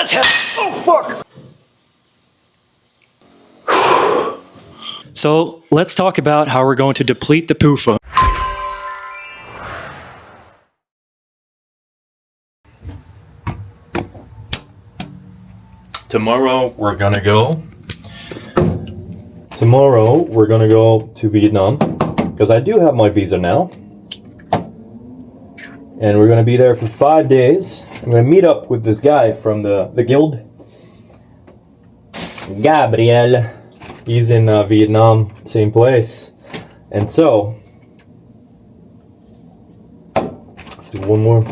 Let's have. Oh, fuck! So let's talk about how we're going to deplete the PUFA. Tomorrow we're gonna go to Vietnam because I do have my visa now, and we're gonna be there for 5 days. I'm gonna meet up with this guy from the guild, Gabriel. He's in Vietnam, same place, and so let's do one more.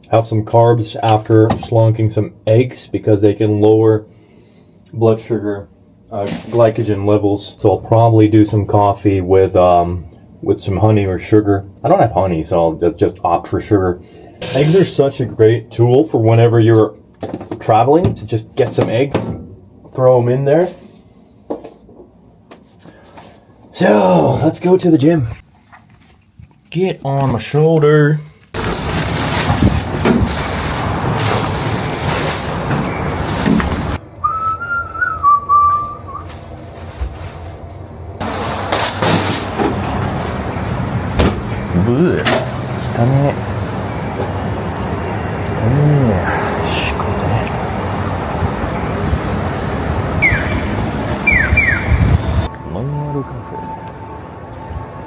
Have some carbs after slunking some eggs because they can lower blood sugar, glycogen levels. So I'll probably do some coffee with some honey or sugar. I don't have honey, so I'll just opt for sugar. Eggs are such a great tool for whenever you're traveling, to just get some eggs, throw them in there. So let's go to the gym. Get on my shoulder.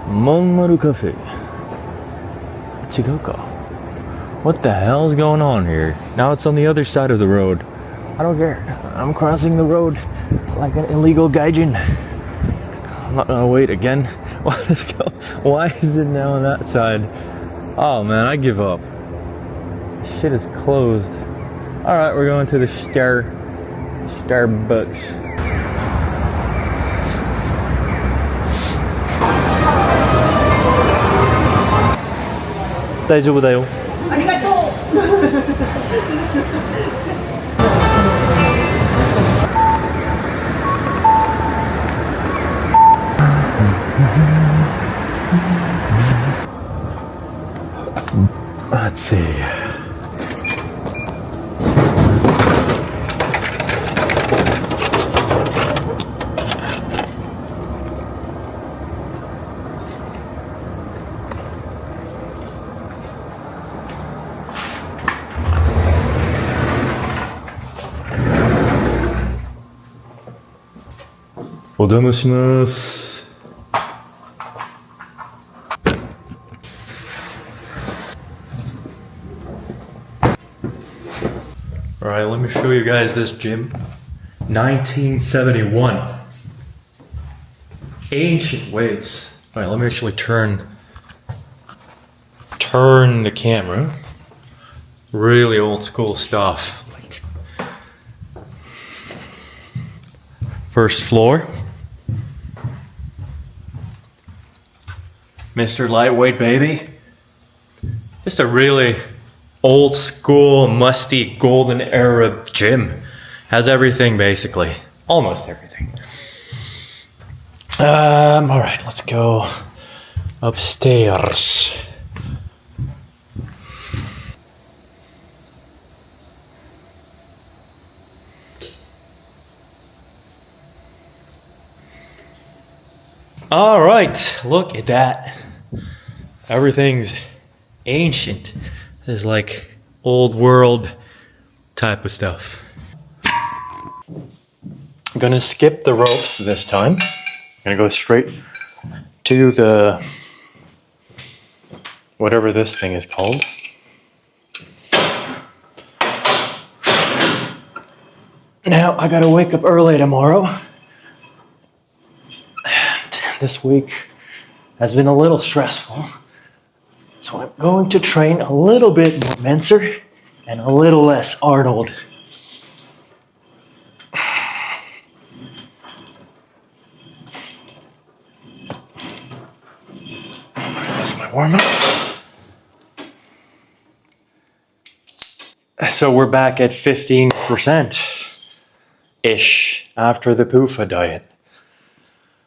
Monmaru Cafe. Chigoka. What the hell is going on here? Now it's on the other side of the road. I don't care. I'm crossing the road like an illegal gaijin. I'm not gonna wait again. Let's go. Why is it now on that side? Oh man, I give up. Shit is closed. Alright, we're going to the Starbucks. 大丈夫だよ。ありがとう。Let's see. Alright, let me show you guys this gym. 1971. Ancient weights. Alright, let me actually turn the camera. Really old school stuff. Like first floor. Mr. Lightweight Baby. Just a really old school, musty, golden era gym. Has everything basically. Almost everything. Alright, let's go upstairs. Alright, look at that. Everything's ancient. This is like old world type of stuff. I'm gonna skip the ropes this time. I'm gonna go straight to the whatever this thing is called. Now I gotta wake up early tomorrow. This week has been a little stressful. So I'm going to train a little bit more Menser and a little less Arnold. That's my warm-up. So we're back at 15%-ish after the PUFA diet,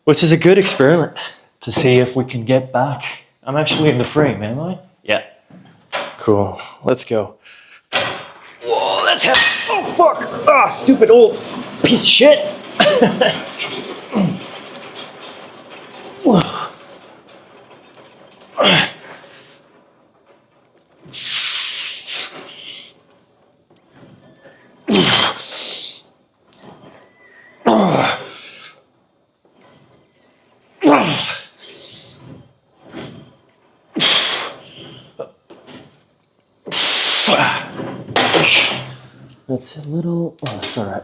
which is a good experiment to see if we can get back. I'm actually in the frame, am I? Yeah. Cool. Let's go. Whoa, that's heavy. Oh, fuck. Ah, stupid old piece of shit. That's a little, oh, that's all right.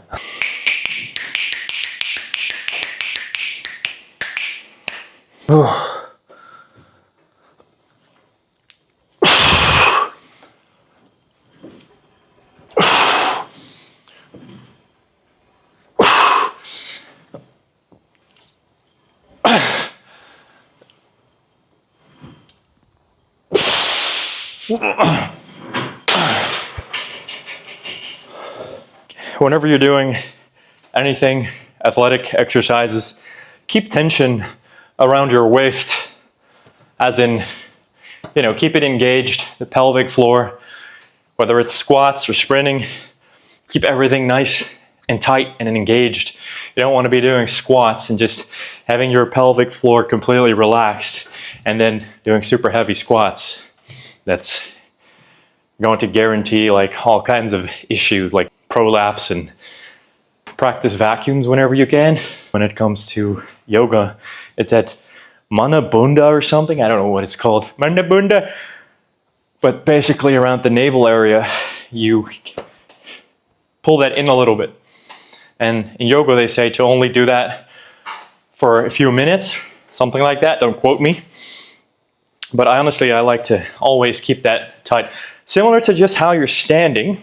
Whenever you're doing anything, athletic exercises, keep tension around your waist, as in, you know, keep it engaged, the pelvic floor, whether it's squats or sprinting, keep everything nice and tight and engaged. You don't want to be doing squats and just having your pelvic floor completely relaxed and then doing super heavy squats. That's going to guarantee like all kinds of issues like prolapse, and practice vacuums whenever you can. When it comes to yoga, it's at Mana Bunda or something. I don't know what it's called. Mana Bunda. But basically around the navel area, you pull that in a little bit. And in yoga, they say to only do that for a few minutes, something like that. Don't quote me. But I like to always keep that tight. Similar to just how you're standing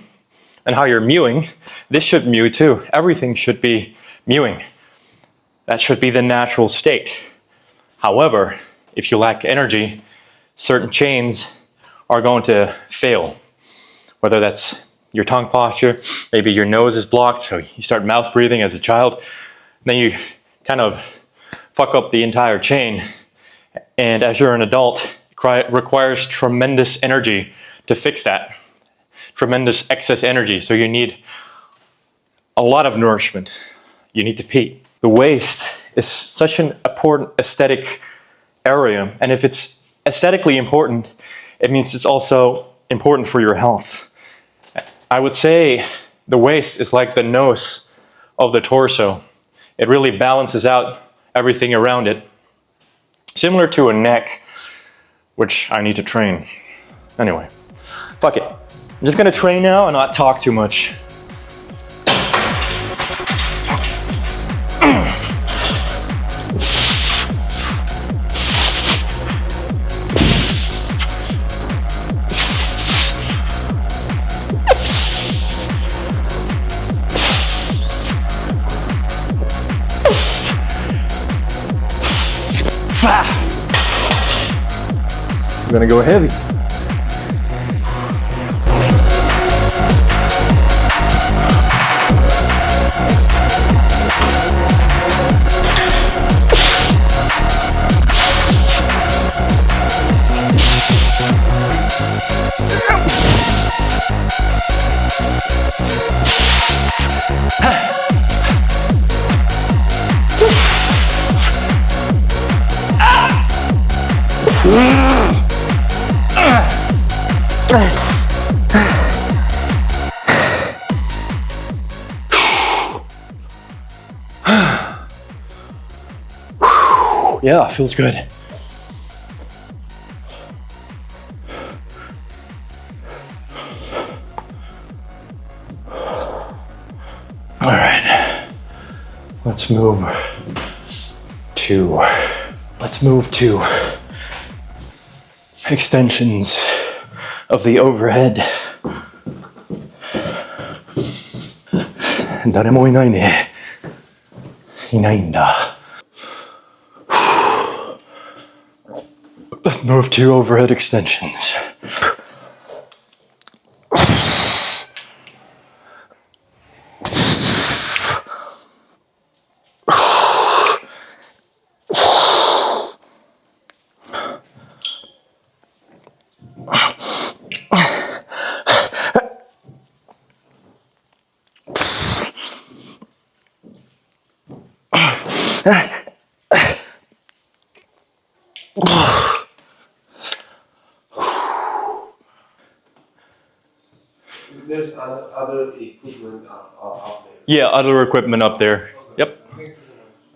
and how you're mewing, this should mew too. Everything should be mewing. That should be the natural state. However, if you lack energy, certain chains are going to fail. Whether that's your tongue posture, maybe your nose is blocked, so you start mouth breathing as a child, then you kind of fuck up the entire chain. And as you're an adult, it requires tremendous energy to fix that. Tremendous excess energy, so you need a lot of nourishment. You need to pee. The waist is such an important aesthetic area, and if it's aesthetically important, it means it's also important for your health. I would say the waist is like the nose of the torso. It really balances out everything around it. Similar to a neck, which I need to train. Anyway, fuck it. I'm just gonna train now and not talk too much. I'm gonna go heavy. Yeah, feels good. All right, let's move to extensions of the overhead. 誰もいないね。いないんだ。Let's move to overhead extensions. There's other equipment up there. Yeah, other equipment up there. Yep.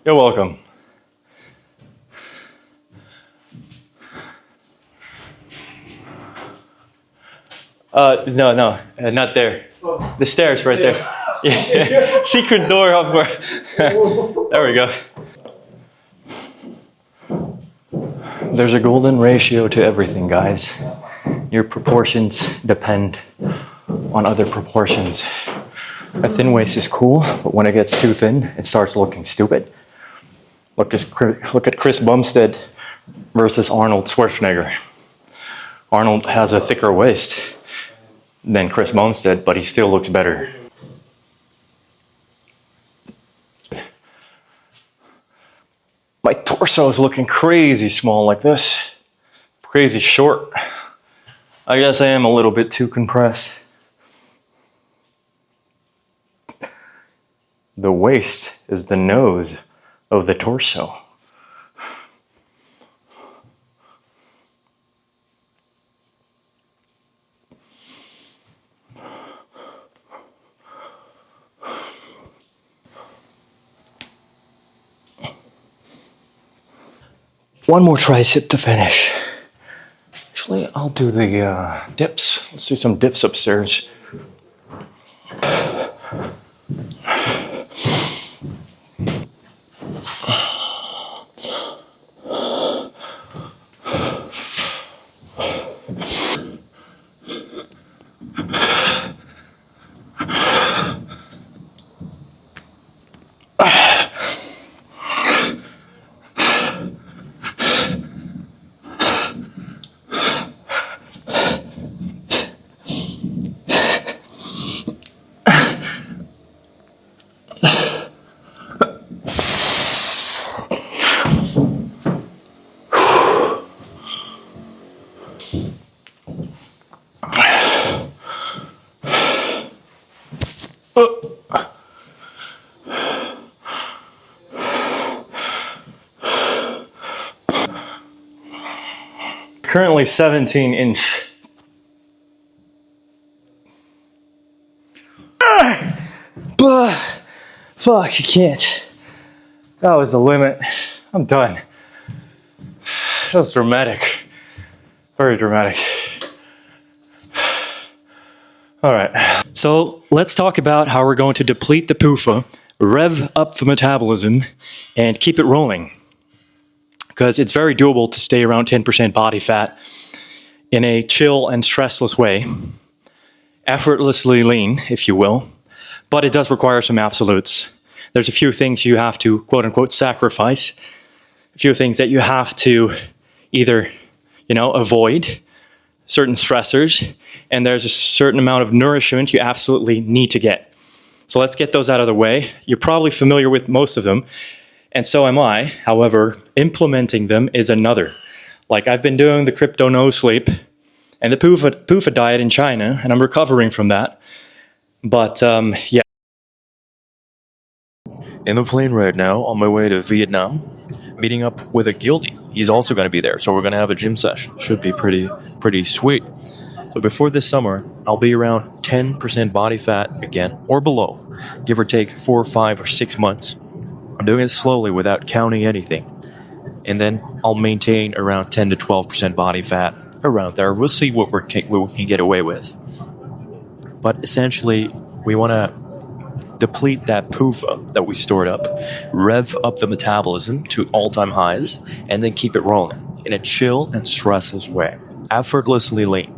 You're welcome. No, not there. Oh. The stairs right there. Yeah. Secret door up where. There we go. There's a golden ratio to everything, guys. Your proportions depend on other proportions. A thin waist is cool, but when it gets too thin, it starts looking stupid. Look at Chris Bumstead versus Arnold Schwarzenegger. Arnold has a thicker waist than Chris Bumstead, but he still looks better. My torso is looking crazy small like this. Crazy short. I guess I am a little bit too compressed. The waist is the nose of the torso. One more tricep to finish. Actually, I'll do the dips. Let's do some dips upstairs. Currently 17-inch. Fuck, you can't. That was the limit. I'm done. That was dramatic. Very dramatic. All right. So let's talk about how we're going to deplete the PUFA, rev up the metabolism, and keep it rolling. Because it's very doable to stay around 10% body fat in a chill and stressless way, effortlessly lean, if you will, but it does require some absolutes. There's a few things you have to, quote unquote, sacrifice, a few things that you have to either, avoid, certain stressors, and there's a certain amount of nourishment you absolutely need to get. So let's get those out of the way. You're probably familiar with most of them, and so am I. However, implementing them is another. Like, I've been doing the crypto no sleep and the PUFA diet in China, and I'm recovering from that. But, yeah. In the plane right now, on my way to Vietnam, meeting up with a guildie. He's also going to be there, so we're going to have a gym session. Should be pretty sweet. But before this summer, I'll be around 10% body fat again, or below, give or take 4, 5, or 6 months. I'm doing it slowly without counting anything. And then I'll maintain around 10 to 12% body fat around there. We'll see what we can get away with. But essentially, we want to deplete that PUFA that we stored up, rev up the metabolism to all-time highs, and then keep it rolling in a chill and stressless way, effortlessly lean.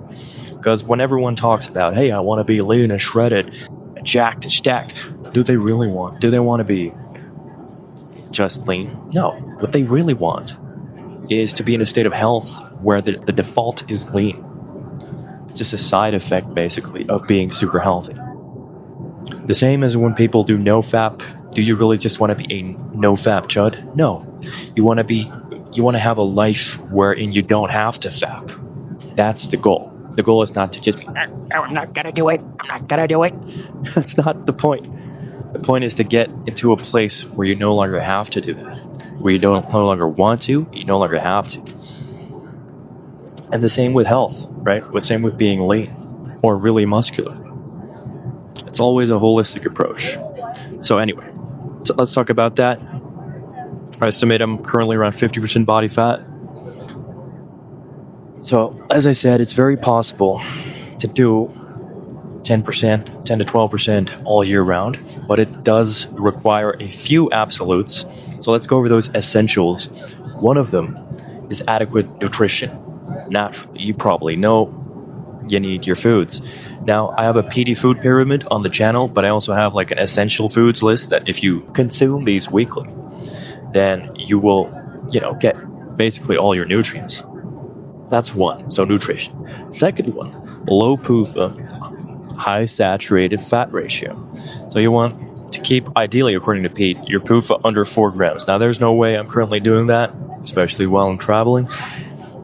Because when everyone talks about, hey, I want to be lean and shredded, jacked and stacked, do they really want? Do they want to be just lean? No. What they really want is to be in a state of health where the default is lean. It's just a side effect, basically, of being super healthy. The same as when people do no-fap. Do you really just want to be a no-fap chud? No. You want to have a life wherein you don't have to fap. That's the goal. The goal is not to just be, I'm not gonna do it. I'm not gonna do it. That's not the point. The point is to get into a place where you no longer have to do that, where you no longer want to, you no longer have to. And the same with health, right? The same with being lean or really muscular. It's always a holistic approach. So anyway, so let's talk about that. I estimate I'm currently around 50% body fat. So, as I said, it's very possible to do 10%, 10 to 12% all year round, but it does require a few absolutes. So let's go over those essentials. One of them is adequate nutrition. Naturally, you probably know you need your foods. Now, I have a PD food pyramid on the channel, but I also have like an essential foods list that if you consume these weekly, then you will, get basically all your nutrients. That's one, so nutrition. Second one, low PUFA, high saturated fat ratio. So you want to keep, ideally according to Pete, your PUFA under 4 grams. Now there's no way I'm currently doing that, especially while I'm traveling.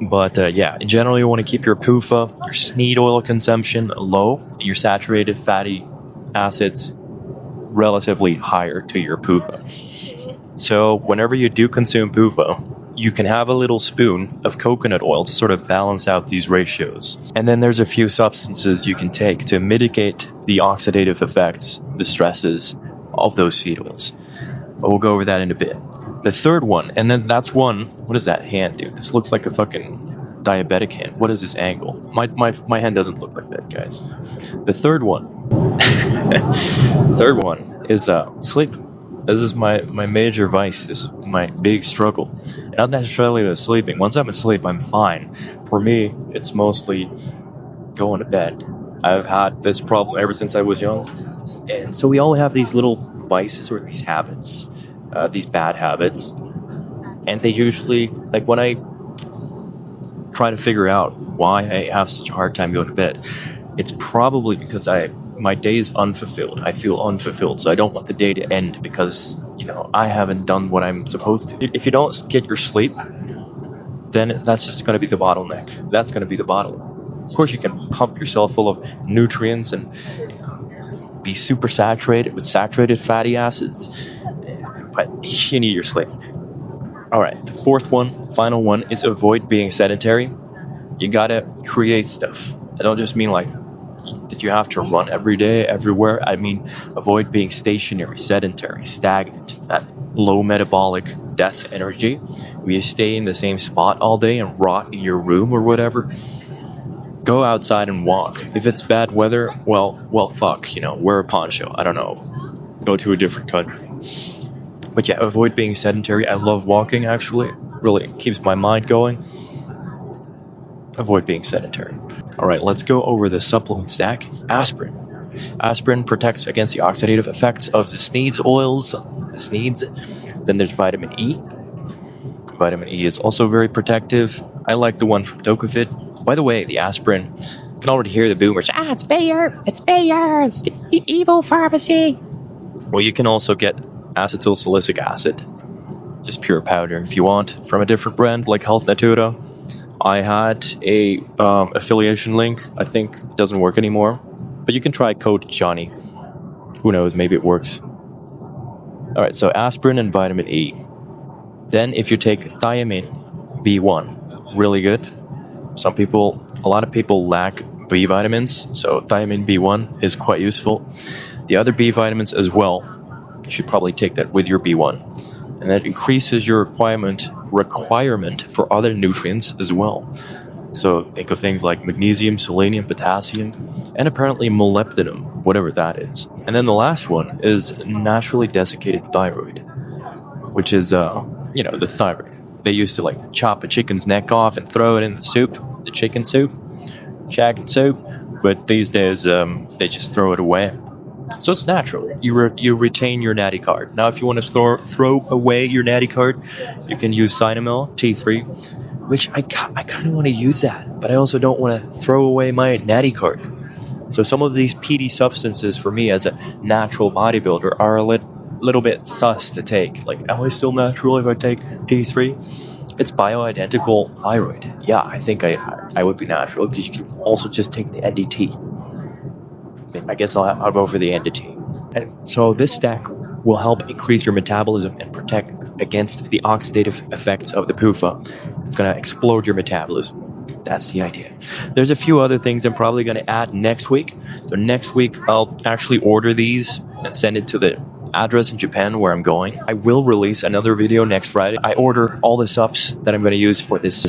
But in general, you want to keep your PUFA, your SNEED oil consumption low, your saturated fatty acids relatively higher to your PUFA. So whenever you do consume PUFA, you can have a little spoon of coconut oil to sort of balance out these ratios. And then there's a few substances you can take to mitigate the oxidative effects, the stresses of those seed oils. But we'll go over that in a bit. The third one, and then that's one, what is that hand, dude? This looks like a fucking diabetic hand. What is this angle? My hand doesn't look like that, guys. The third one, is sleep. This is my major vice, is my big struggle. Not necessarily the sleeping. Once I'm asleep, I'm fine. For me, it's mostly going to bed. I've had this problem ever since I was young. And so we all have these little vices or these habits, these bad habits. And they usually, like when I try to figure out why I have such a hard time going to bed, it's probably because my day is unfulfilled. I feel unfulfilled, so I don't want the day to end because, I haven't done what I'm supposed to. If you don't get your sleep, then that's just going to be the bottleneck. That's going to be the bottleneck. Of course, you can pump yourself full of nutrients and be super saturated with saturated fatty acids, but you need your sleep. All right, the fourth one, final one, is avoid being sedentary. You got to create stuff. I don't just mean like that you have to run every day, everywhere. I mean, avoid being stationary, sedentary, stagnant, that low metabolic death energy, where you stay in the same spot all day and rot in your room or whatever. Go outside and walk. If it's bad weather, well, fuck, wear a poncho. I don't know. Go to a different country. But yeah, avoid being sedentary. I love walking, actually. It really keeps my mind going. Avoid being sedentary. All right, let's go over the supplement stack. Aspirin. Aspirin protects against the oxidative effects of the SNEED oils. The SNEEDs. Then there's vitamin E. Vitamin E is also very protective. I like the one from Tocofit. By the way, the aspirin, you can already hear the boomers. It's Bayer, it's the evil pharmacy. Well, you can also get acetylsalicylic acid, just pure powder if you want, from a different brand like Health Natura. I had a affiliation link. I think it doesn't work anymore, but you can try code Johnny. Who knows? Maybe it works. All right, so aspirin and vitamin E. Then, if you take thiamine B1, really good. A lot of people lack B vitamins, so thiamine B1 is quite useful. The other B vitamins as well, you should probably take that with your B1. And that increases your requirement for other nutrients as well. So think of things like magnesium, selenium, potassium, and apparently molybdenum, whatever that is. And then the last one is naturally desiccated thyroid, which is, the thyroid. They used to chop a chicken's neck off and throw it in the soup, the chicken soup, but these days they just throw it away. So it's natural. You retain your natty card. Now, if you want to throw away your natty card, you can use Cynomel T3, which I kind of want to use that, but I also don't want to throw away my natty card. So some of these PD substances for me as a natural bodybuilder are a little bit sus to take. Am I still natural if I take T3? It's bioidentical thyroid. Yeah, I think I would be natural because you can also just take the NDT. I guess I'll go for the entity. And so this stack will help increase your metabolism and protect against the oxidative effects of the PUFA. It's going to explode your metabolism. That's the idea. There's a few other things I'm probably going to add next week. So next week, I'll actually order these and send it to the address in Japan where I'm going. I will release another video next Friday. I order all the subs that I'm going to use for this